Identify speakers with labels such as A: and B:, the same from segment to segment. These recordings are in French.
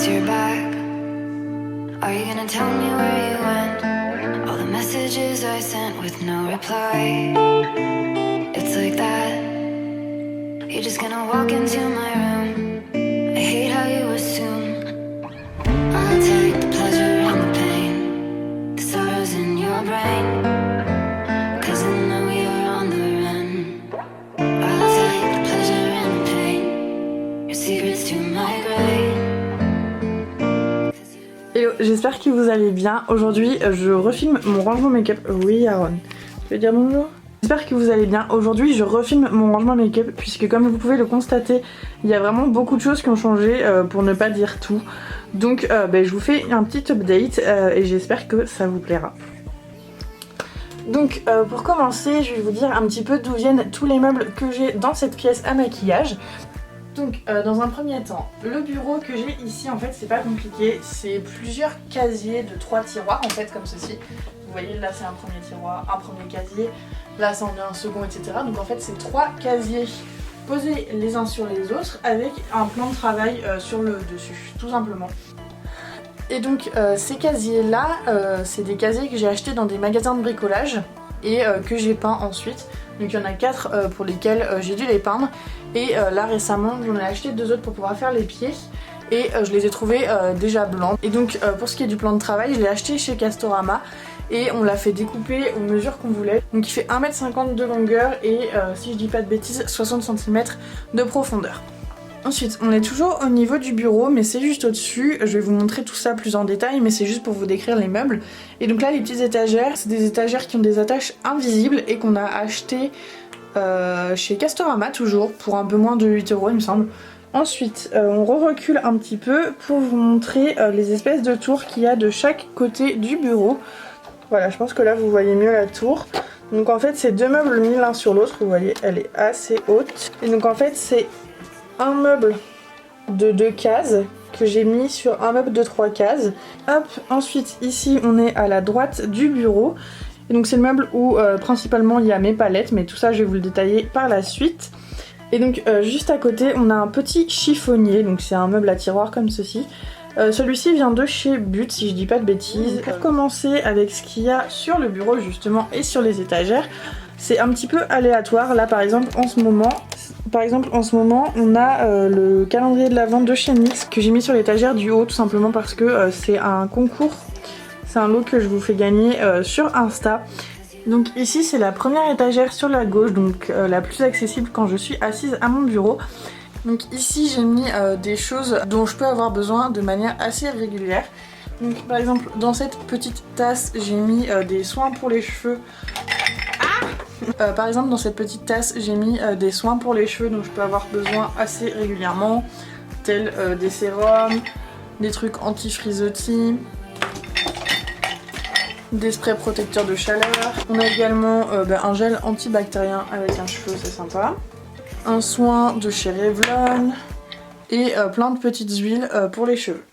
A: 'cause you're back. Are you gonna tell me where you went? All the messages I sent with no reply. It's like that. You're just gonna walk into my room. I hate how you assume I'll take the pleasure and the pain, the sorrows in your brain, 'cause I know you're on the run. I'll take the pleasure and the pain, your secrets to my grave.
B: Hello, j'espère que vous allez bien. Aujourd'hui, je refilme mon rangement make-up. Oui, Aaron, tu veux dire bonjour? J'espère que vous allez bien. Aujourd'hui, je refilme mon rangement make-up puisque comme vous pouvez le constater, il y a vraiment beaucoup de choses qui ont changé pour ne pas dire tout. Donc, je vous fais un petit update et j'espère que ça vous plaira. Donc, pour commencer, je vais vous dire un petit peu d'où viennent tous les meubles que j'ai dans cette pièce à maquillage. Donc dans un premier temps, le bureau que j'ai ici en fait c'est pas compliqué, c'est plusieurs casiers de 3 tiroirs en fait comme ceci. Vous voyez là c'est un premier tiroir, un premier casier, là ça en est un second etc. Donc en fait c'est 3 casiers posés les uns sur les autres avec un plan de travail sur le dessus tout simplement. Et donc ces casiers là c'est des casiers que j'ai achetés dans des magasins de bricolage et que j'ai peint ensuite. Donc il y en a 4 pour lesquels j'ai dû les peindre. Et là récemment j'en ai acheté 2 autres pour pouvoir faire les pieds. Et je les ai trouvés déjà blancs. Et donc pour ce qui est du plan de travail, je l'ai acheté chez Castorama. Et on l'a fait découper aux mesures qu'on voulait. Donc il fait 1,50 m de longueur et si je dis pas de bêtises 60 cm de profondeur. Ensuite, on est toujours au niveau du bureau, mais c'est juste au-dessus. Je vais vous montrer tout ça plus en détail, mais c'est juste pour vous décrire les meubles. Et donc là, les petites étagères, c'est des étagères qui ont des attaches invisibles et qu'on a achetées chez Castorama, toujours, pour un peu moins de 8 € il me semble. Ensuite, on recule un petit peu pour vous montrer les espèces de tours qu'il y a de chaque côté du bureau. Voilà, je pense que là, vous voyez mieux la tour. Donc en fait, c'est 2 meubles mis l'un sur l'autre. Vous voyez, elle est assez haute. Et donc en fait, c'est un meuble de 2 cases que j'ai mis sur un meuble de 3 cases. Hop, ensuite ici on est à la droite du bureau. Et donc c'est le meuble où principalement il y a mes palettes, mais tout ça je vais vous le détailler par la suite. Et donc juste à côté on a un petit chiffonnier, donc c'est un meuble à tiroir comme ceci. Celui-ci vient de chez But si je dis pas de bêtises. Pour commencer avec ce qu'il y a sur le bureau justement et sur les étagères, c'est un petit peu aléatoire. Là par exemple en ce moment on a le calendrier de l'Avent de chez NYX que j'ai mis sur l'étagère du haut tout simplement parce que c'est un concours, c'est un lot que je vous fais gagner sur Insta. Donc ici c'est la première étagère sur la gauche, donc la plus accessible quand je suis assise à mon bureau. Donc ici j'ai mis des choses dont je peux avoir besoin de manière assez régulière. Donc par exemple dans cette petite tasse j'ai mis des soins pour les cheveux. Par exemple dans cette petite tasse j'ai mis des soins pour les cheveux dont je peux avoir besoin assez régulièrement, tels des sérums, des trucs anti-frizzotis, des sprays protecteurs de chaleur. On a également un gel antibactérien avec un cheveu, c'est sympa, un soin de chez Revlon et plein de petites huiles pour les cheveux.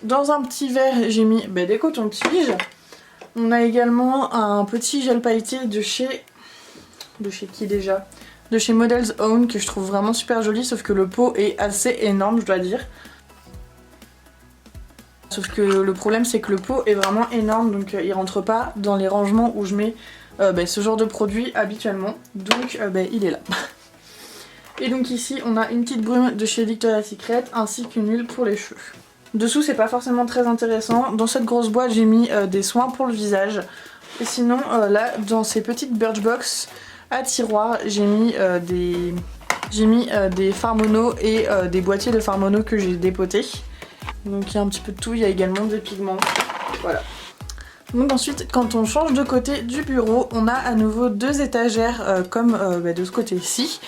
B: Dans un petit verre j'ai mis des cotons-tiges. On a également un petit gel pailleté de chez qui déjà? De chez Models Own que je trouve vraiment super joli, sauf que le pot est assez énorme je dois dire. Sauf que le problème c'est que le pot est vraiment énorme donc il rentre pas dans les rangements où je mets ce genre de produit habituellement. Donc il est là. Et donc ici on a une petite brume de chez Victoria's Secret ainsi qu'une huile pour les cheveux. Dessous c'est pas forcément très intéressant. Dans cette grosse boîte j'ai mis des soins pour le visage. Et sinon là dans ces petites Birchbox à tiroir j'ai mis des fards mono et des boîtiers de fards mono que j'ai dépotés. Donc il y a un petit peu de tout, il y a également des pigments. Voilà. Donc ensuite quand on change de côté du bureau on a à nouveau 2 étagères comme de ce côté-ci.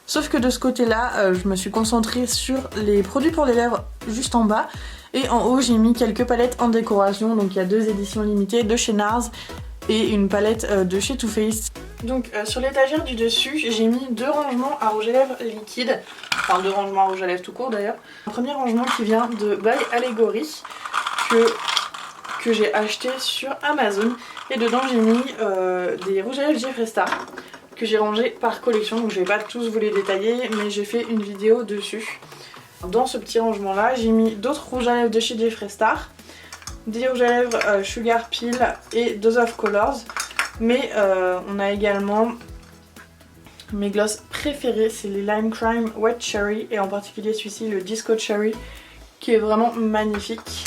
B: Sauf que de ce côté-là je me suis concentrée sur les produits pour les lèvres juste en bas. Et en haut j'ai mis quelques palettes en décoration. Donc il y a 2 éditions limitées de chez NARS et une palette de chez Too Faced. Donc sur l'étagère du dessus j'ai mis 2 rangements à rouge à lèvres liquide. Enfin 2 rangements à rouge à lèvres tout court d'ailleurs. Un premier rangement qui vient de By Allegory que j'ai acheté sur Amazon. Et dedans j'ai mis des rouges à lèvres Jeffree Star que j'ai rangés par collection. Donc je vais pas tous vous les détailler mais j'ai fait une vidéo dessus. Dans ce petit rangement là j'ai mis d'autres rouges à lèvres de chez Jeffree Star, des rouges à lèvres Sugar Peel et Dose of Colors, mais on a également mes gloss préférés, c'est les Lime Crime Wet Cherry et en particulier celui-ci le Disco Cherry qui est vraiment magnifique.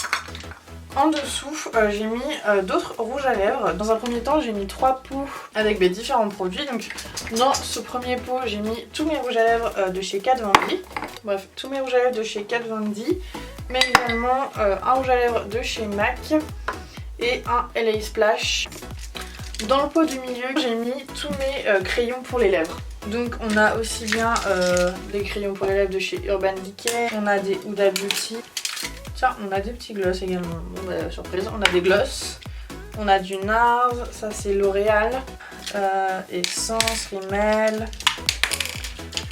B: En dessous j'ai mis d'autres rouges à lèvres. Dans un premier temps j'ai mis 3 pots avec mes différents produits. Donc dans ce premier pot j'ai mis tous mes rouges à lèvres de chez Kat Von D. Bref, tous mes rouges à lèvres de chez Kat Von D, mais également un rouge à lèvres de chez MAC et un LA Splash. Dans le pot du milieu j'ai mis tous mes crayons pour les lèvres. Donc on a aussi bien des crayons pour les lèvres de chez Urban Decay, on a des Huda Beauty. Tiens, on a des petits gloss également. Bon bah surprise, on a des gloss. On a du NARS, ça c'est L'Oréal. Essence, Rimmel.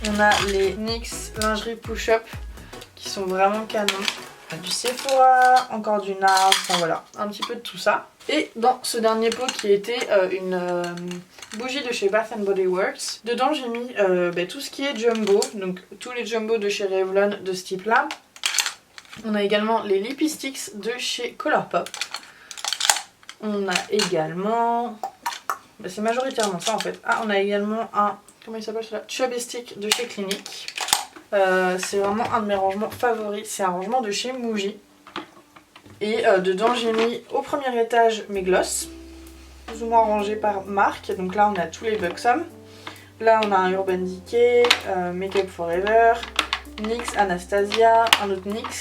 B: On a les NYX lingerie push-up qui sont vraiment canons. On a du Sephora, encore du NARS, enfin voilà, un petit peu de tout ça. Et dans ce dernier pot qui était une bougie de chez Bath Body Works, dedans j'ai mis tout ce qui est jumbo, donc tous les jumbo de chez Revlon de ce type là. On a également les Lippy Sticks de chez Colourpop. On a également... c'est majoritairement ça en fait. Ah, on a également un... comment il s'appelle celui-là? Chubby Stick de chez Clinique. C'est vraiment un de mes rangements favoris. C'est un rangement de chez Muji. Et dedans j'ai mis au premier étage mes gloss. Plus ou moins rangés par marque. Donc là on a tous les Buxom. Là on a un Urban Decay, Make Up Forever, NYX, Anastasia, un autre NYX,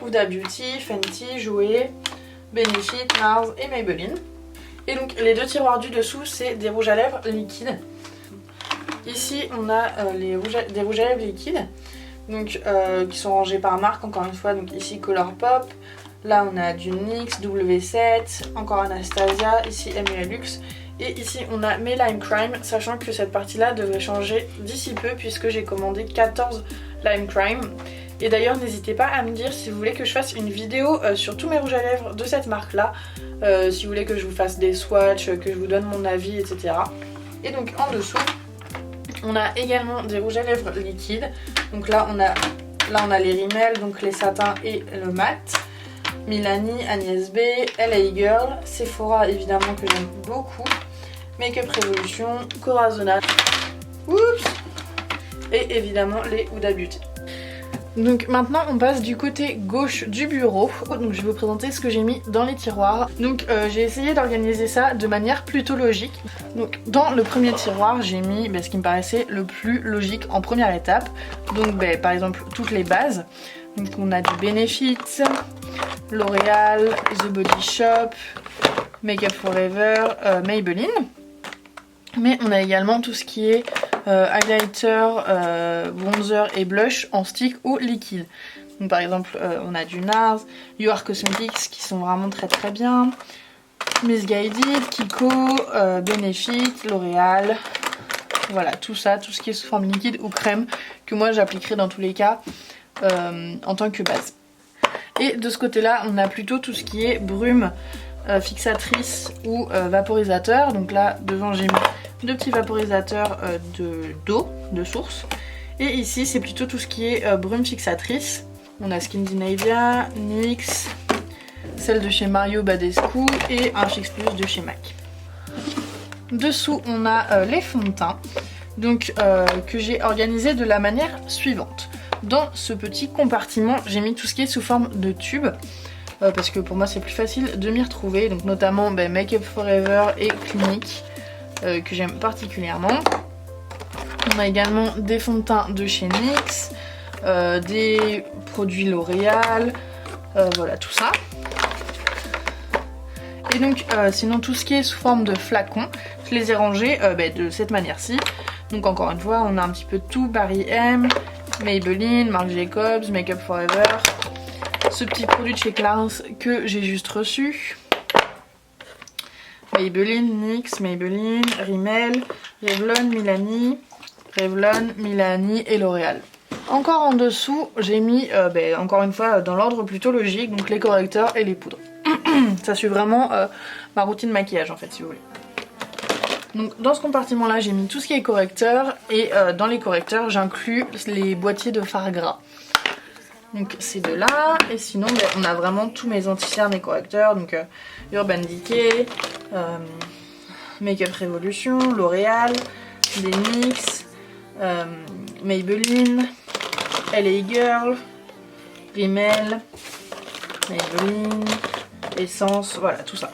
B: Huda Beauty, Fenty, Jouer, Benefit, NARS et Maybelline. Et donc les deux tiroirs du dessous c'est des rouges à lèvres liquides. Ici on a des rouges à lèvres liquides donc, qui sont rangés par marque encore une fois. Donc ici Colourpop, là on a du NYX, W7, encore Anastasia, ici MULux. Et ici on a mes Lime Crime, sachant que cette partie là devrait changer d'ici peu puisque j'ai commandé 14 Lime Crime. Et d'ailleurs n'hésitez pas à me dire si vous voulez que je fasse une vidéo sur tous mes rouges à lèvres de cette marque là, si vous voulez que je vous fasse des swatchs, que je vous donne mon avis, etc. Et donc en dessous on a également des rouges à lèvres liquides. Donc là on a les Rimmel, donc les satins et le mat, Milani, Agnès B, LA Girl, Sephora évidemment que j'aime beaucoup, Make Up Revolution, Corazona, oups, et évidemment les Huda Beauty. Donc maintenant on passe du côté gauche du bureau. Donc je vais vous présenter ce que j'ai mis dans les tiroirs. Donc j'ai essayé d'organiser ça de manière plutôt logique. Donc dans le premier tiroir j'ai mis ce qui me paraissait le plus logique en première étape. Donc par exemple toutes les bases. Donc on a du Benefit, L'Oréal, The Body Shop, Make Up Forever, Maybelline. Mais on a également tout ce qui est highlighter, bronzer et blush en stick ou liquide. Donc par exemple on a du NARS, You Are Cosmetics qui sont vraiment très très bien, Missguided, Kiko, Benefit, L'Oréal. Voilà tout ça, tout ce qui est sous forme liquide ou crème que moi j'appliquerai dans tous les cas en tant que base. Et de ce côté là on a plutôt tout ce qui est brume, fixatrice ou vaporisateur. Donc là devant j'ai mis deux petits vaporisateurs d'eau de source. Et ici c'est plutôt tout ce qui est brume fixatrice. On a Skindinavia, NYX, celle de chez Mario Badescu et un Fix Plus de chez MAC. Dessous on a les fonds de teint donc, que j'ai organisé de la manière suivante. Dans ce petit compartiment j'ai mis tout ce qui est sous forme de tube. Parce que pour moi c'est plus facile de m'y retrouver. Donc notamment Make Up Forever et Clinique que j'aime particulièrement. On a également des fonds de teint de chez NYX, des produits L'Oréal, voilà tout ça. Et donc sinon tout ce qui est sous forme de flacons, je les ai rangés de cette manière-ci. Donc encore une fois on a un petit peu de tout, Barry M, Maybelline, Marc Jacobs, Make Up Forever. Ce petit produit de chez Clarins que j'ai juste reçu. Maybelline, NYX, Maybelline, Rimmel, Revlon, Milani et L'Oréal. Encore en dessous, j'ai mis, encore une fois, dans l'ordre plutôt logique, donc les correcteurs et les poudres. Ça suit vraiment ma routine maquillage en fait, si vous voulez. Donc dans ce compartiment là, j'ai mis tout ce qui est correcteur et dans les correcteurs, j'inclus les boîtiers de fard gras. Donc ces deux-là. Et sinon, on a vraiment tous mes anti-cernes et correcteurs. Donc Urban Decay, Makeup Revolution, L'Oréal, les NYX, Maybelline, LA Girl, Rimmel, Maybelline, Essence, voilà tout ça.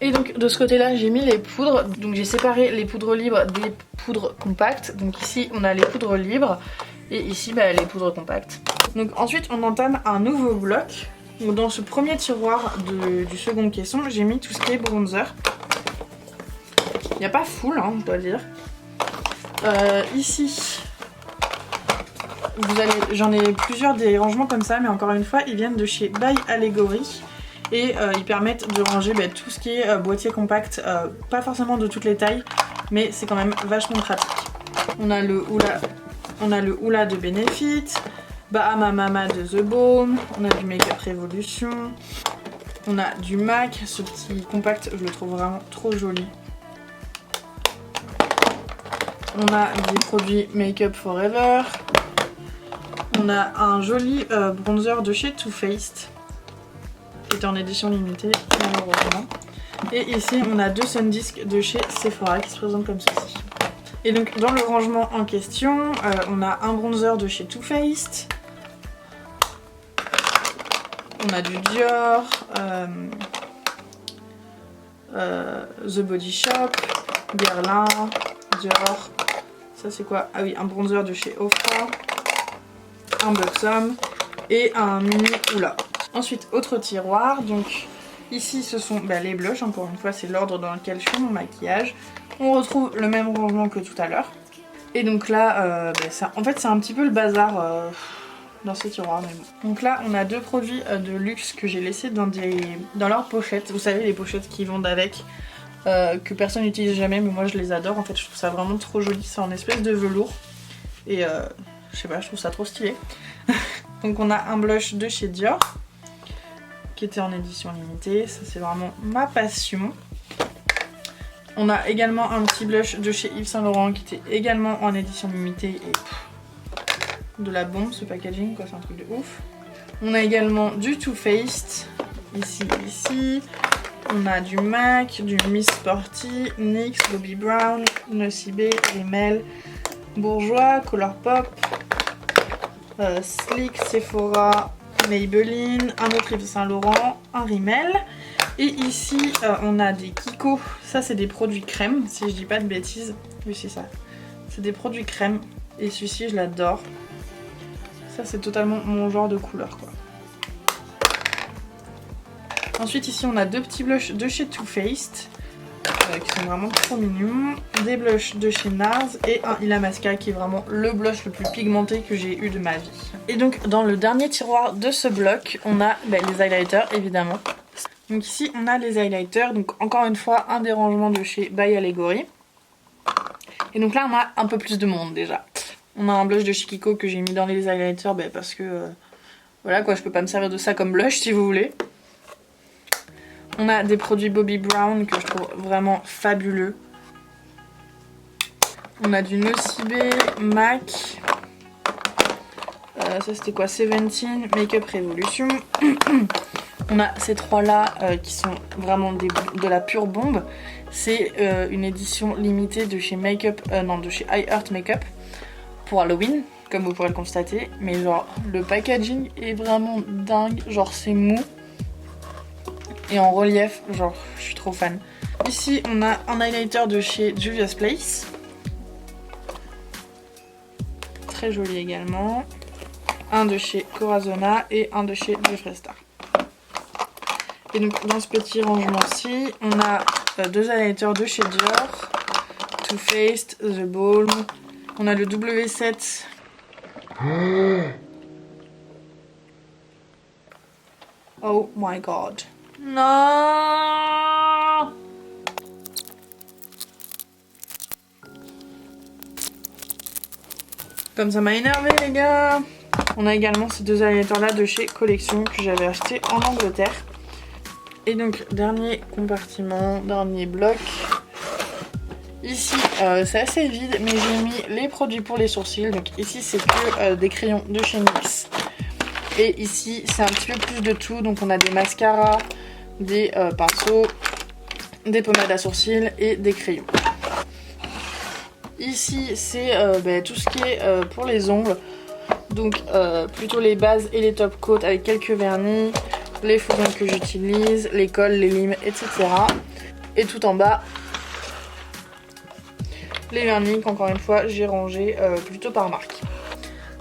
B: Et donc de ce côté là j'ai mis les poudres, donc j'ai séparé les poudres libres des poudres compactes. Donc ici on a les poudres libres et ici les poudres compactes. Donc ensuite on entame un nouveau bloc. Donc dans ce premier tiroir du second caisson j'ai mis tout ce qui est bronzer. Il n'y a pas full hein, je dois dire. Ici j'en ai plusieurs des rangements comme ça, mais encore une fois ils viennent de chez By Allegory. Et ils permettent de ranger tout ce qui est boîtier compact, pas forcément de toutes les tailles, mais c'est quand même vachement pratique. On a le Hoola de Benefit, Bahama Mama de The Balm, on a du Makeup Revolution, on a du MAC, ce petit compact je le trouve vraiment trop joli. On a des produits Makeup Forever, on a un joli bronzer de chez Too Faced, qui est en édition limitée malheureusement. Et ici on a deux Sundisk de chez Sephora qui se présentent comme ceci. Et donc dans le rangement en question, on a un bronzer de chez Too Faced, on a du Dior, The Body Shop, Guerlain, Dior, ça c'est quoi? Ah oui, un bronzer de chez Ofra, un Buxom et un mini Hoola. Ensuite, autre tiroir, donc ici ce sont les blushs, encore une fois c'est l'ordre dans lequel je fais mon maquillage. On retrouve le même rangement que tout à l'heure. Et donc là, en fait c'est un petit peu le bazar dans ces tiroirs. Mais bon. Donc là on a deux produits de luxe que j'ai laissés dans leurs pochettes. Vous savez les pochettes qui vont avec, que personne n'utilise jamais mais moi je les adore. En fait je trouve ça vraiment trop joli, c'est en espèce de velours. Et je sais pas, je trouve ça trop stylé. Donc on a un blush de chez Dior, qui était en édition limitée, ça c'est vraiment ma passion. On a également un petit blush de chez Yves Saint Laurent qui était également en édition limitée et de la bombe ce packaging quoi, c'est un truc de ouf. On a également du Too Faced, ici. On a du MAC, du Miss Sporty, NYX, Bobbi Brown, Nocibé, Rimmel, Bourjois, Colourpop, Sleek, Sephora, Maybelline, un autre Yves Saint Laurent, un Rimmel. Et ici on a des Kiko, ça c'est des produits crème si je dis pas de bêtises. Oui c'est ça, c'est des produits crème et celui-ci je l'adore. Ça c'est totalement mon genre de couleur quoi. Ensuite ici on a deux petits blushs de chez Too Faced qui sont vraiment trop mignons. Des blushs de chez NARS et un Illamasqua qui est vraiment le blush le plus pigmenté que j'ai eu de ma vie. Et donc dans le dernier tiroir de ce bloc on a les highlighters évidemment. Donc ici on a les highlighters, donc encore une fois un des rangements de chez By Allegory. Et donc là on a un peu plus de monde déjà. On a un blush de chez Kiko que j'ai mis dans les highlighters parce que voilà quoi, je peux pas me servir de ça comme blush si vous voulez. On a des produits Bobbi Brown que je trouve vraiment fabuleux. On a du Nocibé, MAC. Ça c'était quoi, 17, Makeup Revolution. On a ces trois là qui sont vraiment de la pure bombe. C'est une édition limitée de chez de chez iHeart Makeup pour Halloween, comme vous pourrez le constater. Mais genre le packaging est vraiment dingue, genre c'est mou. Et en relief, genre je suis trop fan. Ici on a un highlighter de chez Juvia's Place. Très joli également. Un de chez Corazona et un de chez Jeffree Star. Et donc dans ce petit rangement-ci, on a deux highlighters de chez Dior, Too Faced, The Balm. On a le W7. Oh my god. Non! Comme ça m'a énervé les gars. On a également ces deux highlighters là de chez Collection que j'avais acheté en Angleterre. Et donc dernier compartiment, dernier bloc. Ici c'est assez vide mais j'ai mis les produits pour les sourcils. Donc ici c'est que des crayons de chez NYX. Et ici c'est un petit peu plus de tout. Donc on a des mascaras, des pinceaux, des pommades à sourcils et des crayons. Ici c'est tout ce qui est pour les ongles. Donc plutôt les bases et les top coats avec quelques vernis, les faux ongles que j'utilise, les cols, les limes, etc. Et tout en bas, les vernis qu'encore une fois j'ai rangé plutôt par marque.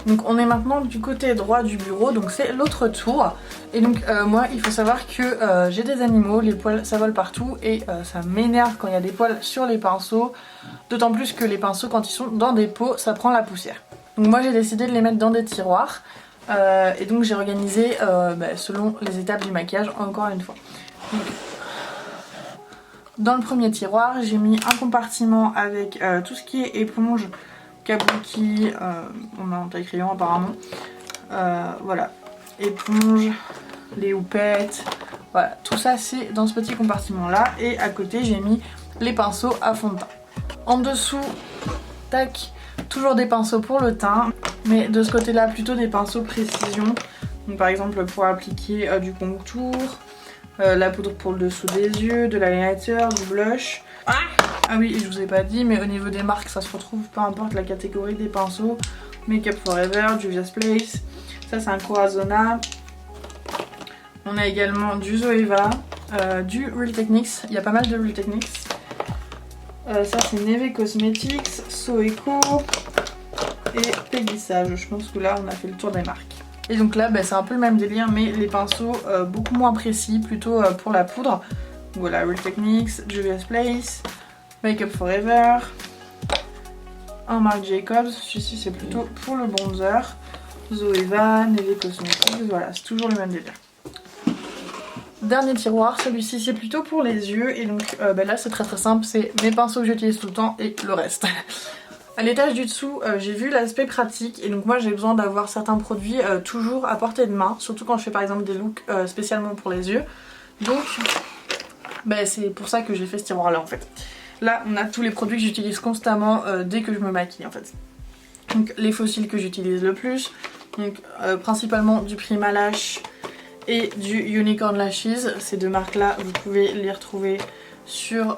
B: Donc on est maintenant du côté droit du bureau, donc c'est l'autre tour. Et donc moi il faut savoir que j'ai des animaux, les poils ça vole partout et ça m'énerve quand il y a des poils sur les pinceaux. D'autant plus que les pinceaux quand ils sont dans des pots ça prend la poussière. Donc moi j'ai décidé de les mettre dans des tiroirs et donc j'ai organisé selon les étapes du maquillage encore une fois. Donc, dans le premier tiroir j'ai mis un compartiment avec tout ce qui est éponge, kabuki, on a en taille crayon apparemment, voilà, éponge, les houpettes, voilà, tout ça c'est dans ce petit compartiment là. Et à côté j'ai mis les pinceaux à fond de teint. En dessous, tac, toujours des pinceaux pour le teint, mais de ce côté là plutôt des pinceaux précision. Donc par exemple pour appliquer du contour, la poudre pour le dessous des yeux, de l'highlighter, du blush. Ah oui, je vous ai pas dit, mais au niveau des marques ça se retrouve peu importe la catégorie des pinceaux. Make Up For Ever, Juvia's Place, ça c'est un Corazona. On a également du Zoeva, du Real Techniques, il y a pas mal de Real Techniques. Ça c'est Neve Cosmetics, Soeco et Peggy Sage. Je pense que là on a fait le tour des marques. Et donc là c'est un peu le même délire mais les pinceaux beaucoup moins précis, plutôt pour la poudre. Voilà, Real Techniques, Juvia's Place, Make Up For Ever, un Marc Jacobs, celui-ci c'est plutôt pour le bronzer, Zoeva, Neve Cosmetics, voilà c'est toujours le même délire. Dernier tiroir, celui-ci c'est plutôt pour les yeux et donc là c'est très simple, c'est mes pinceaux que j'utilise tout le temps et le reste. À l'étage du dessous j'ai vu l'aspect pratique et donc moi j'ai besoin d'avoir certains produits toujours à portée de main, surtout quand je fais par exemple des looks spécialement pour les yeux. Donc c'est pour ça que j'ai fait ce tiroir là en fait. Là on a tous les produits que j'utilise constamment dès que je me maquille en fait. Donc les fossiles que j'utilise le plus, donc principalement du Primalash et du Unicorn Lashes. Ces deux marques là vous pouvez les retrouver sur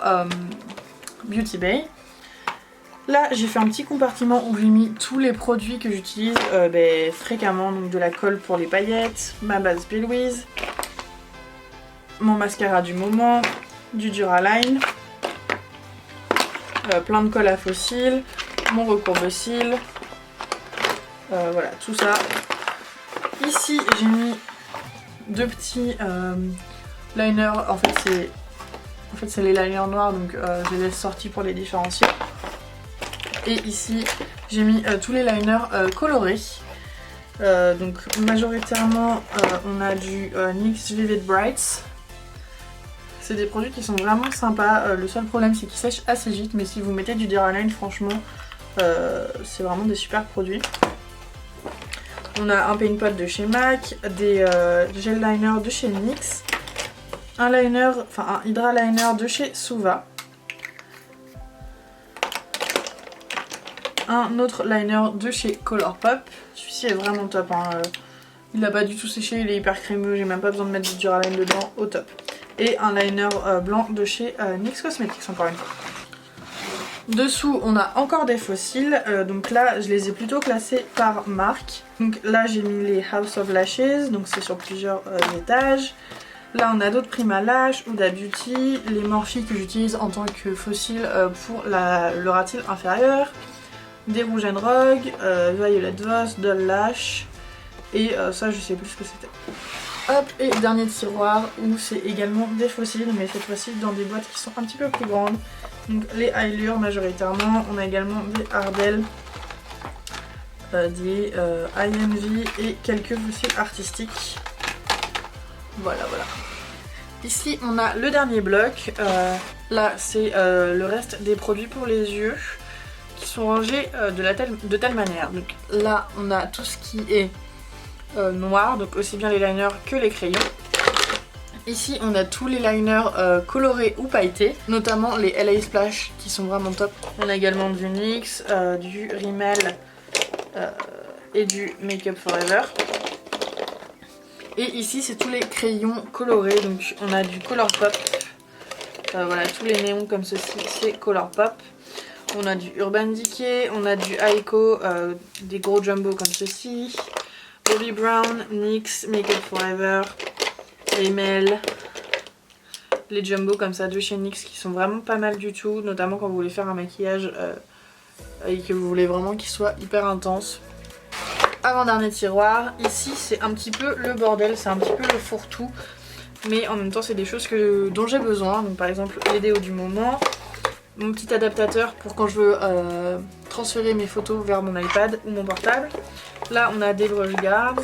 B: Beauty Bay. Là j'ai fait un petit compartiment où j'ai mis tous les produits que j'utilise fréquemment, donc de la colle pour les paillettes, ma base B. Louise, mon mascara du moment, du Duraline, plein de colle à faux cils, mon recourbe-cils, voilà tout ça. Ici j'ai mis deux petits liners, en fait c'est les liners noirs donc je les laisse sortis pour les différencier. Et ici j'ai mis tous les liners colorés. Donc majoritairement on a du NYX Vivid Brights. C'est des produits qui sont vraiment sympas, le seul problème c'est qu'ils sèchent assez vite, mais si vous mettez du Duraline franchement c'est vraiment des super produits. On a un paint pot de chez MAC, des gel liners de chez NYX, un Hydra liner de chez Suva, un autre liner de chez Colourpop. Celui-ci est vraiment top, hein. Il n'a pas du tout séché, il est hyper crémeux, j'ai même pas besoin de mettre du Duraline dedans, au top. Et un liner blanc de chez NYX Cosmetics encore une fois. Dessous on a encore des fossiles, donc là je les ai plutôt classés par marque. Donc là j'ai mis les House of Lashes, donc c'est sur plusieurs étages. Là on a d'autres Primalash, Huda Beauty, les Morphe que j'utilise en tant que fossile pour le ras cils inférieur, des Rouge & Rogue, Violet Voss, Doll Lash et ça je sais plus ce que c'était. Hop, et dernier tiroir où c'est également des fossiles, mais cette fois-ci dans des boîtes qui sont un petit peu plus grandes. Donc les Hylure majoritairement, on a également des Ardell, des IMV et quelques fossiles artistiques. Voilà. Ici on a le dernier bloc, là c'est le reste des produits pour les yeux qui sont rangés de telle manière. Donc là on a tout ce qui est noir, donc aussi bien les liners que les crayons. Ici on a tous les liners colorés ou pailletés, notamment les LA Splash qui sont vraiment top. On a également du NYX, du Rimmel et du Make Up For Ever. Et ici c'est tous les crayons colorés, donc on a du Colourpop. Voilà, tous les néons comme ceci, c'est Colourpop. On a du Urban Decay, on a du Aiko, des gros jumbo comme ceci. Bobbi Brown, NYX, Make Up For Ever, Rimmel. Les jumbo comme ça de chez NYX qui sont vraiment pas mal du tout, notamment quand vous voulez faire un maquillage et que vous voulez vraiment qu'il soit hyper intense. Avant-dernier tiroir, ici c'est un petit peu le bordel, c'est un petit peu le fourre-tout. Mais en même temps c'est des choses dont j'ai besoin, donc par exemple les déos du moment, mon petit adaptateur pour quand je veux transférer mes photos vers mon iPad ou mon portable. Là on a des brush guards,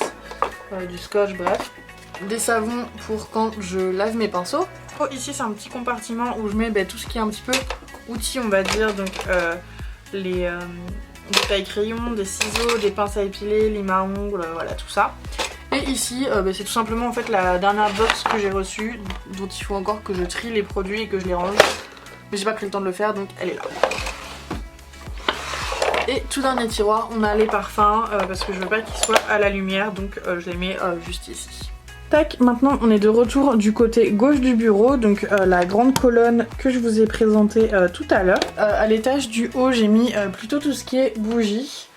B: du scotch, bref. Des savons pour quand je lave mes pinceaux. Ici c'est un petit compartiment où je mets tout ce qui est un petit peu outils on va dire, donc des tailles-crayons, des ciseaux, des pinces à épiler, limes à ongles, voilà tout ça. Et ici c'est tout simplement en fait la dernière box que j'ai reçue, dont il faut encore que je trie les produits et que je les range. Mais j'ai pas pris le temps de le faire, donc elle est là. Et tout dernier tiroir, on a les parfums parce que je veux pas qu'ils soient à la lumière, donc je les mets juste ici. Tac, maintenant on est de retour du côté gauche du bureau, donc la grande colonne que je vous ai présentée tout à l'heure. À l'étage du haut, j'ai mis plutôt tout ce qui est bougies.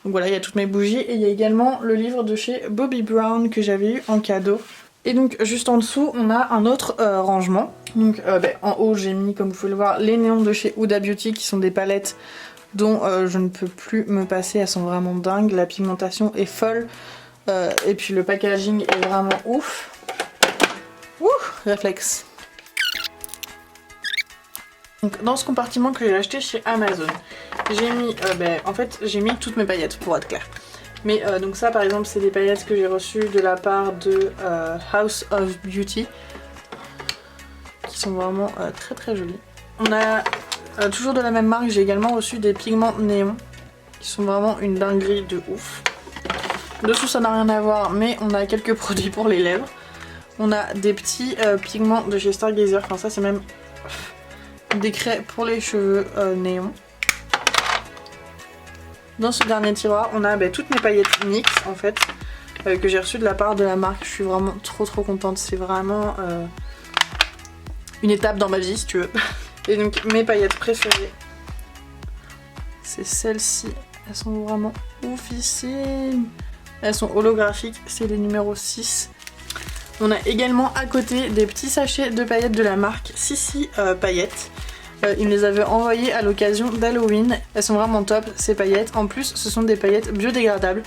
B: Donc voilà, il y a toutes mes bougies et il y a également le livre de chez Bobbi Brown que j'avais eu en cadeau. Et donc juste en dessous, on a un autre rangement. Donc en haut, j'ai mis, comme vous pouvez le voir, les néons de chez Huda Beauty qui sont des palettes dont je ne peux plus me passer, elles sont vraiment dingues. La pigmentation est folle. Et puis le packaging est vraiment ouf. Ouh, réflexe. Donc dans ce compartiment que j'ai acheté chez Amazon, j'ai mis, en fait j'ai mis toutes mes paillettes pour être clair. Mais donc ça par exemple c'est des paillettes que j'ai reçues de la part de House of Beauty, qui sont vraiment très très jolies. On a toujours de la même marque, j'ai également reçu des pigments néons, qui sont vraiment une dinguerie de ouf. Dessous ça n'a rien à voir, mais on a quelques produits pour les lèvres. On a des petits pigments de chez Stargazer, enfin ça c'est même des craies pour les cheveux néons. Dans ce dernier tiroir, on a toutes mes paillettes NYX en fait, que j'ai reçues de la part de la marque. Je suis vraiment trop contente, c'est vraiment une étape dans ma vie si tu veux. Et donc mes paillettes préférées, c'est celles-ci, elles sont vraiment oufissimes. Elles sont holographiques, c'est les numéros 6. On a également à côté des petits sachets de paillettes de la marque Sissi Paillettes. Ils me les avaient envoyées à l'occasion d'Halloween. Elles sont vraiment top ces paillettes. En plus ce sont des paillettes biodégradables.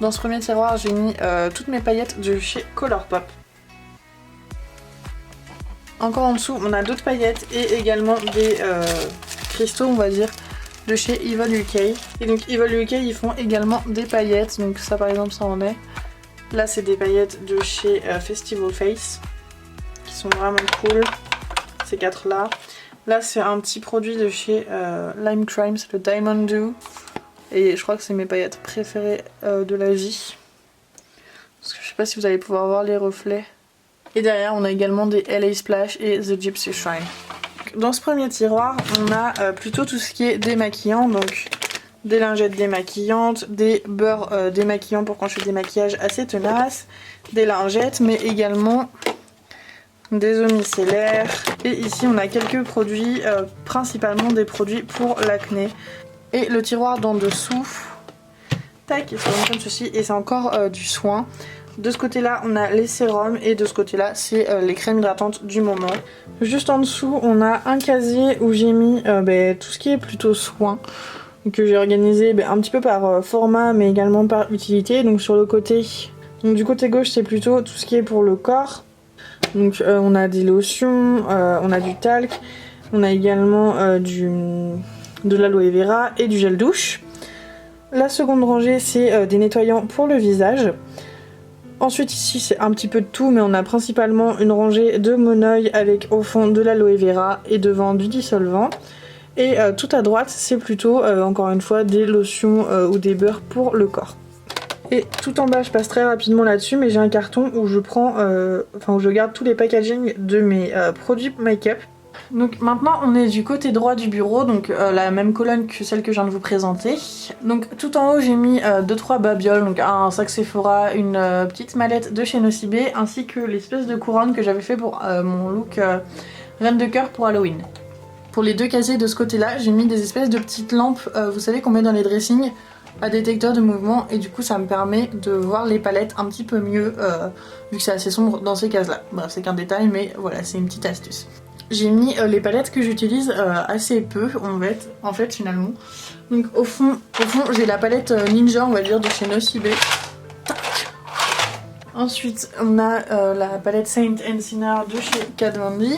B: Dans ce premier tiroir j'ai mis toutes mes paillettes de chez Colourpop. Encore en dessous on a d'autres paillettes et également des cristaux on va dire de chez Evil UK. Et donc Evil UK ils font également des paillettes, donc ça par exemple ça en est. Là c'est des paillettes de chez Festival Face qui sont vraiment cool, ces 4 là. Là c'est un petit produit de chez Lime Crime, c'est le Diamond Dew. Et je crois que c'est mes paillettes préférées de la vie. Parce que je sais pas si vous allez pouvoir voir les reflets. Et derrière on a également des LA Splash et The Gypsy Shrine. Dans ce premier tiroir, on a plutôt tout ce qui est démaquillant, donc des lingettes démaquillantes, des beurres démaquillants pour quand je fais des maquillages assez tenaces, des lingettes, mais également des eaux micellaires. Et ici, on a quelques produits, principalement des produits pour l'acné. Et le tiroir d'en dessous, tac, c'est comme ceci, et c'est encore du soin. De ce côté là on a les sérums et de ce côté là c'est les crèmes hydratantes du moment. Juste en dessous on a un casier où j'ai mis tout ce qui est plutôt soin, que j'ai organisé un petit peu par format mais également par utilité. Donc sur le côté, donc du côté gauche c'est plutôt tout ce qui est pour le corps. Donc on a des lotions, on a du talc, on a également de l'aloe vera et du gel douche. La seconde rangée c'est des nettoyants pour le visage. Ensuite ici c'est un petit peu de tout, mais on a principalement une rangée de Monoi avec au fond de l'aloe vera et devant du dissolvant. Et tout à droite c'est plutôt encore une fois des lotions ou des beurres pour le corps. Et tout en bas, je passe très rapidement là-dessus, mais j'ai un carton où je prends, où je garde tous les packaging de mes produits make-up. Donc maintenant on est du côté droit du bureau, donc la même colonne que celle que je viens de vous présenter. Donc tout en haut j'ai mis 2-3 babioles, donc un sac Sephora, une petite mallette de chez Nocibé, ainsi que l'espèce de couronne que j'avais fait pour mon look reine de cœur pour Halloween. Pour les deux casiers de ce côté là, j'ai mis des espèces de petites lampes, vous savez qu'on met dans les dressings, à détecteur de mouvement, et du coup ça me permet de voir les palettes un petit peu mieux vu que c'est assez sombre dans ces cases là. Bref, c'est qu'un détail, mais voilà, c'est une petite astuce. J'ai mis les palettes que j'utilise assez peu en fait finalement. Donc au fond j'ai la palette Ninja, on va dire, de chez Nocibé. Ensuite on a la palette Saint & Sinner de chez Kat Von D.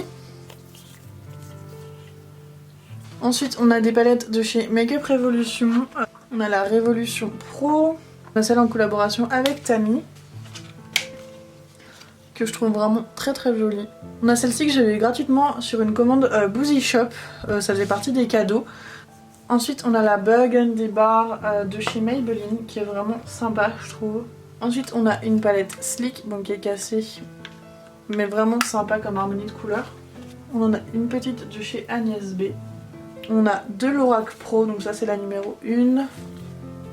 B: Ensuite on a des palettes de chez Makeup Revolution. On a la Révolution Pro. On a celle en collaboration avec Tammy, que je trouve vraiment très très jolie. On a celle-ci que j'avais eu gratuitement sur une commande Boozy Shop, ça faisait partie des cadeaux. Ensuite on a la Burgundy Bar de chez Maybelline qui est vraiment sympa je trouve. Ensuite on a une palette Sleek, bon, qui est cassée mais vraiment sympa comme harmonie de couleurs. On en a une petite de chez Agnès B. On a deux Lorac Pro, donc ça c'est la numéro 1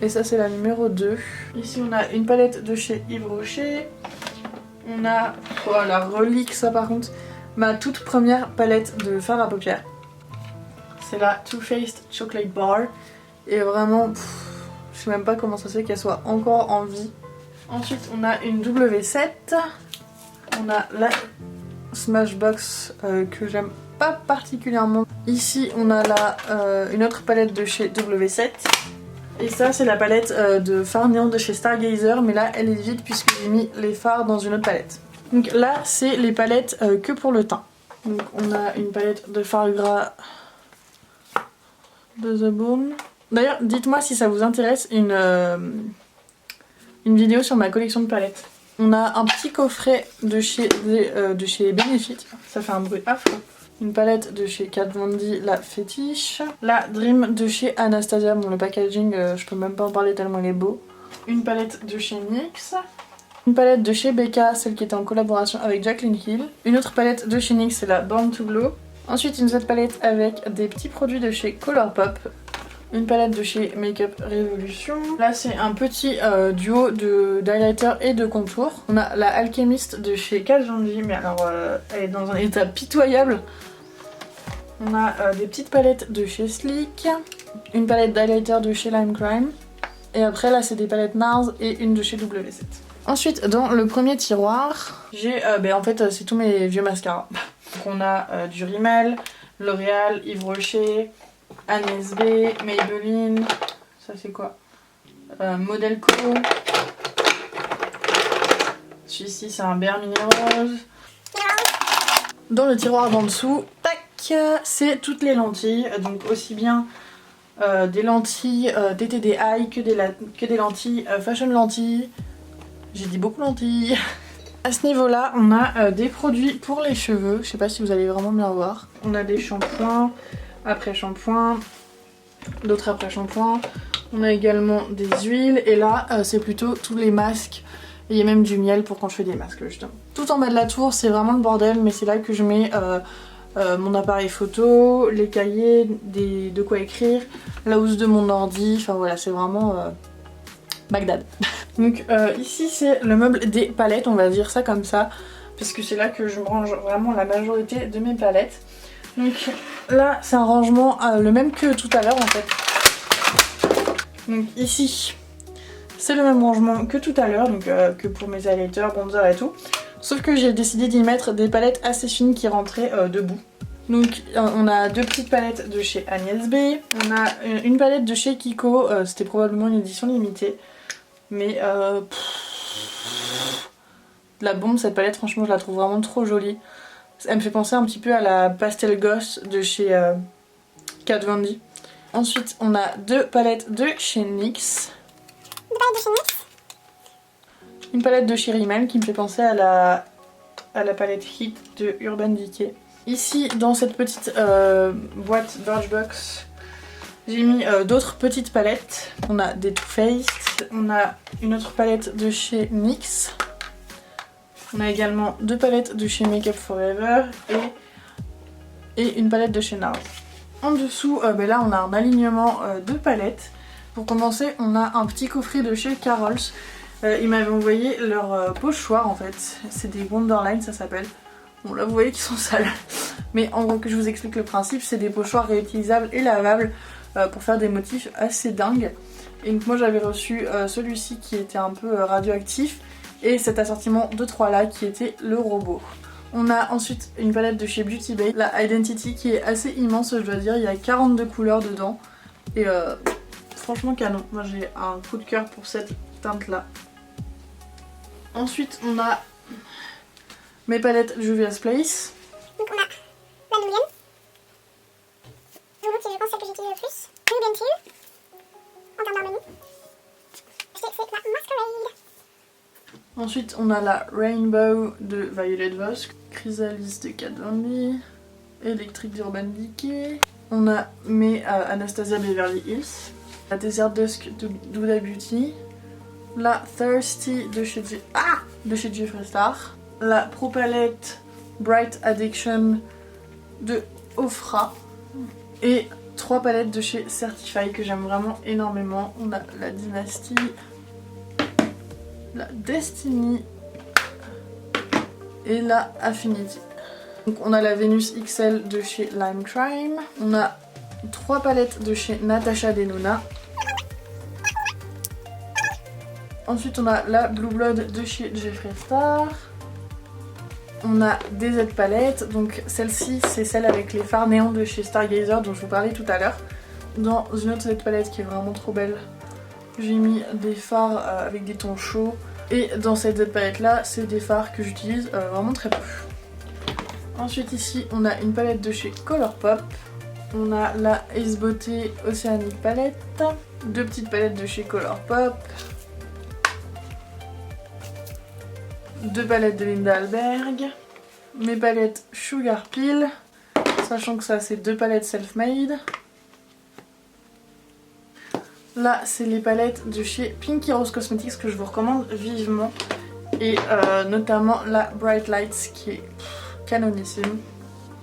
B: et ça c'est la numéro 2. Ici on a une palette de chez Yves Rocher. On a, oh, la relique ça par contre, ma toute première palette de fard à paupières. C'est la Too Faced Chocolate Bar. Et vraiment, je sais même pas comment ça se fait qu'elle soit encore en vie. Ensuite on a une W7. On a la Smashbox que j'aime pas particulièrement. Ici on a une autre palette de chez W7. Et ça c'est la palette de fard néon de chez Stargazer, mais là elle est vide puisque j'ai mis les fards dans une autre palette. Donc là c'est les palettes que pour le teint. Donc on a une palette de fard gras de The Bone. D'ailleurs dites-moi si ça vous intéresse une vidéo sur ma collection de palettes. On a un petit coffret de chez Benefit, ça fait un bruit affreux. Une palette de chez Kat Von D, la Fétiche. La Dream de chez Anastasia, bon le packaging je peux même pas en parler tellement il est beau. Une palette de chez NYX. Une palette de chez Becca, celle qui était en collaboration avec Jaclyn Hill. Une autre palette de chez NYX, c'est la Born to Glow. Ensuite une autre palette avec des petits produits de chez Colourpop. Une palette de chez Makeup Revolution. Là c'est un petit duo d'highlighter et de contour. On a la Alchemist de chez Kat Von D, mais alors elle est dans un état pitoyable. On a des petites palettes de chez Sleek. Une palette d'highlighter de chez Lime Crime. Et après là c'est des palettes NARS et une de chez W7. Ensuite dans le premier tiroir, j'ai en fait c'est tous mes vieux mascaras. Donc on a du Rimmel, L'Oréal, Yves Rocher, Agnès B, Maybelline, ça c'est quoi, Modelco. Celui-ci c'est un Bare Mini Rose. Dans le tiroir d'en dessous, tac, c'est toutes les lentilles, donc aussi bien des lentilles DTDI que des lentilles Fashion Lentilles. J'ai dit beaucoup lentilles. À ce niveau là on a des produits pour les cheveux, je sais pas si vous allez vraiment bien voir. On a des shampoings, après shampoing, d'autres après shampoing. On a également des huiles et là c'est plutôt tous les masques. Et il y a même du miel pour quand je fais des masques justement. Tout en bas de la tour c'est vraiment le bordel, mais c'est là que je mets mon appareil photo, les cahiers, de quoi écrire, la housse de mon ordi, enfin voilà c'est vraiment Bagdad. Donc ici c'est le meuble des palettes, on va dire ça comme ça, parce que c'est là que je range vraiment la majorité de mes palettes. Donc là c'est un rangement le même que tout à l'heure en fait. Donc ici c'est le même rangement que tout à l'heure, donc que pour mes highlighters, bronzer et tout. Sauf que j'ai décidé d'y mettre des palettes assez fines qui rentraient debout. Donc on a deux petites palettes de chez Agnès B. On a une palette de chez Kiko, c'était probablement une édition limitée. Mais la bombe cette palette, franchement je la trouve vraiment trop jolie. Elle me fait penser un petit peu à la Pastel Ghost de chez Kat Von D. Ensuite on a deux palettes de chez NYX. Une palette de chez Rimmel qui me fait penser à la palette Hit de Urban Decay. Ici dans cette petite boîte Birchbox J'ai mis d'autres petites palettes. On a des Too Faced, on a une autre palette de chez NYX. On a également 2 palettes de chez Make Up Forever et une palette de chez NARS. En dessous, là on a un alignement de palettes. Pour commencer, on a un petit coffret de chez Carol's. Ils m'avaient envoyé leur pochoir en fait. C'est des Wonderline, ça s'appelle. Bon là vous voyez qu'ils sont sales. Mais en gros que je vous explique le principe, c'est des pochoirs réutilisables et lavables pour faire des motifs assez dingues. Et donc moi j'avais reçu celui-ci qui était un peu radioactif et cet assortiment de 3 là qui était le robot. On a ensuite une palette de chez Beauty Bay, la Identity qui est assez immense je dois dire, il y a 42 couleurs dedans et franchement canon. Moi j'ai un coup de cœur pour cette teinte là. Ensuite on a mes palettes Juvia's Place.
C: Donc on a la Nubian. Zoulou qui je pense celle que j'utilise le plus. Nubian Teal. En termes d'harmonie. Je sais que c'est la Masquerade.
B: Ensuite on a la Rainbow de Violet Voss. Chrysalis de Kat Von D. Electric d'Urban Decay. On a mes Anastasia Beverly Hills. La Desert Dusk de Huda Beauty. La Thirsty de chez Jeffree Star. La Pro Palette Bright Addiction de Ofra. Et 3 palettes de chez Certify que j'aime vraiment énormément. On a la Dynasty, la Destiny et la Affinity. Donc on a la Venus XL de chez Lime Crime. On a 3 palettes de chez Natasha Denona. Ensuite on a la Blue Blood de chez Jeffree Star. On a des Z palettes, donc celle-ci c'est celle avec les fards néons de chez Stargazer dont je vous parlais tout à l'heure. Dans une autre Z palette qui est vraiment trop belle, j'ai mis des fards avec des tons chauds. Et dans cette Z palette là, c'est des fards que j'utilise vraiment très peu. Ensuite ici on a une palette de chez Colourpop. On a la Ace Beauté Oceanic palette. 2 petites palettes de chez Colourpop. 2 palettes de Linda Alberg, mes palettes Sugar Peel, sachant que ça c'est 2 palettes self-made. Là c'est les palettes de chez Pinky Rose Cosmetics que je vous recommande vivement. Et notamment la Bright Lights qui est canonissime.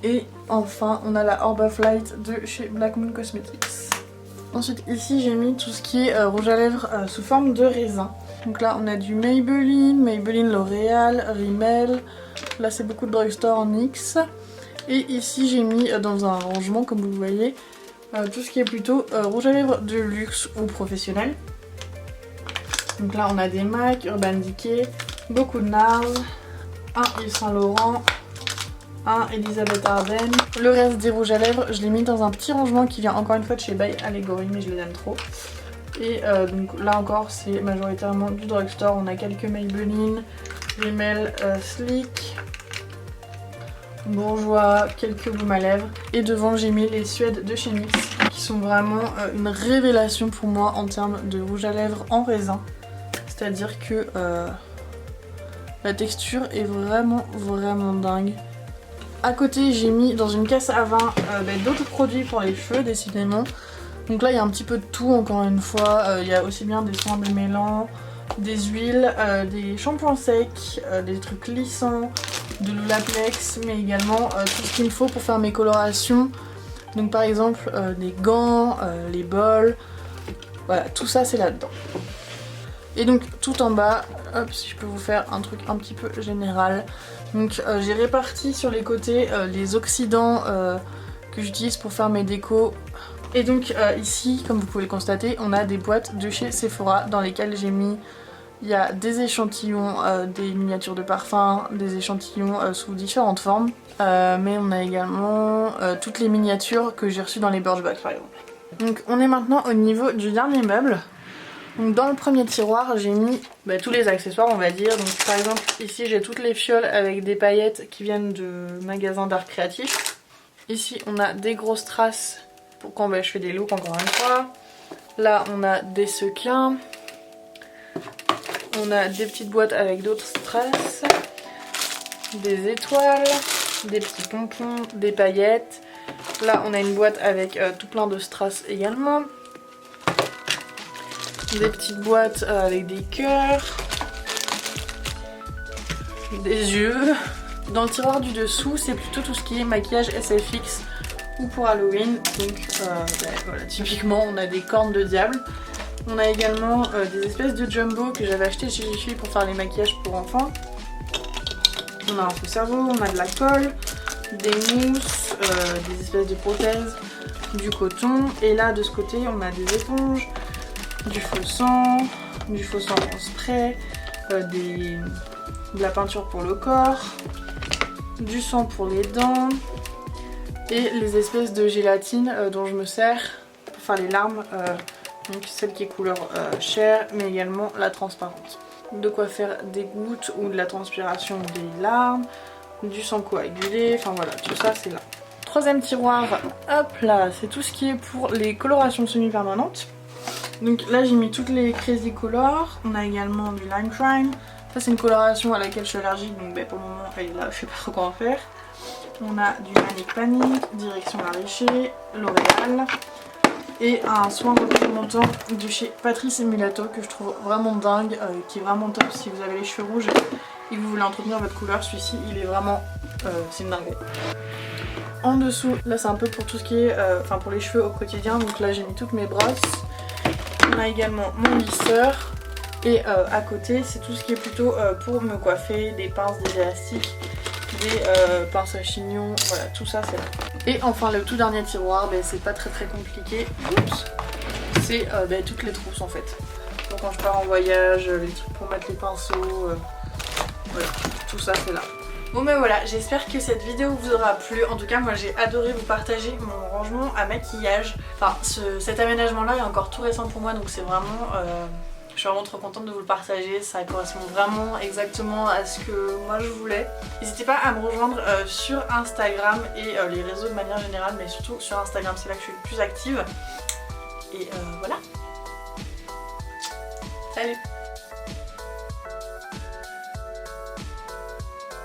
B: Et enfin on a la Orb of Light de chez Black Moon Cosmetics. Ensuite ici j'ai mis tout ce qui est rouge à lèvres sous forme de raisin. Donc là on a du Maybelline L'Oréal, Rimmel, là c'est beaucoup de drugstore en NYX. Et ici j'ai mis dans un rangement comme vous voyez tout ce qui est plutôt rouge à lèvres de luxe ou professionnel. Donc là on a des MAC, Urban Decay, beaucoup de NARS, un Yves Saint Laurent, un Elisabeth Arden. Le reste des rouges à lèvres je l'ai mis dans un petit rangement qui vient encore une fois de chez By Allegory mais je les aime trop. Et donc là encore c'est majoritairement du drugstore, on a quelques Maybelline, Rimmel, Sleek, Bourjois, quelques baumes à lèvres. Et devant j'ai mis les Suèdes de chez NYX qui sont vraiment une révélation pour moi en termes de rouge à lèvres en raisin. C'est-à-dire que la texture est vraiment dingue. À côté j'ai mis dans une caisse à vin d'autres produits pour les cheveux décidément. Donc là il y a un petit peu de tout encore une fois, il y a aussi bien des soins démêlants, des huiles, des shampoings secs, des trucs lissants, de l'Olaplex, mais également tout ce qu'il me faut pour faire mes colorations. Donc par exemple des gants, les bols, voilà tout ça c'est là-dedans. Et donc tout en bas, hop si je peux vous faire un truc un petit peu général. Donc j'ai réparti sur les côtés les oxydants que j'utilise pour faire mes décos. Et donc ici, comme vous pouvez le constater, on a des boîtes de chez Sephora dans lesquelles j'ai mis, il y a des échantillons, des miniatures de parfums, des échantillons sous différentes formes. Mais on a également toutes les miniatures que j'ai reçues dans les Birchbox par exemple. Donc on est maintenant au niveau du dernier meuble. Donc dans le premier tiroir j'ai mis tous les accessoires on va dire. Donc par exemple ici j'ai toutes les fioles avec des paillettes qui viennent de magasins d'art créatif. Ici on a des grosses traces pour quand je fais des looks encore une fois. Là on a des sequins. On a des petites boîtes avec d'autres strass. Des étoiles. Des petits pompons. Des paillettes. Là on a une boîte avec tout plein de strass également. Des petites boîtes avec des cœurs. Des yeux. Dans le tiroir du dessous c'est plutôt tout ce qui est maquillage SFX ou pour Halloween. Donc voilà, typiquement on a des cornes de diable. On a également des espèces de jumbo que j'avais acheté chez Jiffy pour faire les maquillages pour enfants. On a un faux cerveau, on a de la colle, des mousses, des espèces de prothèses, du coton. Et là de ce côté on a des éponges, du faux sang en spray, de la peinture pour le corps, du sang pour les dents et les espèces de gélatine dont je me sers pour faire les larmes. Donc celle qui est couleur chair mais également la transparente. De quoi faire des gouttes ou de la transpiration des larmes, du sang coagulé, enfin voilà, tout ça c'est là. Troisième tiroir, hop là, c'est tout ce qui est pour les colorations semi-permanentes. Donc là j'ai mis toutes les Crazy Color, on a également du Lime Crime. Ça c'est une coloration à laquelle je suis allergique donc pour le moment elle est là, je sais pas trop quoi en faire. On a du Manic Panic, Direction la Richer, L'Oréal. Et un soin remontant de chez Patrice Mulato que je trouve vraiment dingue, qui est vraiment top si vous avez les cheveux rouges et que vous voulez entretenir votre couleur. Celui-ci il est vraiment, c'est une dinguerie. En dessous, là c'est un peu pour tout ce qui est, enfin pour les cheveux au quotidien, donc là j'ai mis toutes mes brosses. On a également mon lisseur et à côté c'est tout ce qui est plutôt pour me coiffer, des pinces, des élastiques, des pinces à chignon, voilà tout ça c'est là. Et enfin le tout dernier tiroir, c'est pas très compliqué, oups, c'est toutes les trousses en fait. Donc quand je pars en voyage, les trucs pour mettre les pinceaux, voilà, tout ça c'est là. Bon voilà, j'espère que cette vidéo vous aura plu. En tout cas moi j'ai adoré vous partager mon rangement à maquillage. Enfin cet aménagement là est encore tout récent pour moi donc c'est vraiment... je suis vraiment trop contente de vous le partager, ça correspond vraiment exactement à ce que moi je voulais. N'hésitez pas à me rejoindre sur Instagram et les réseaux de manière générale, mais surtout sur Instagram, c'est là que je suis le plus active. Et voilà. Salut!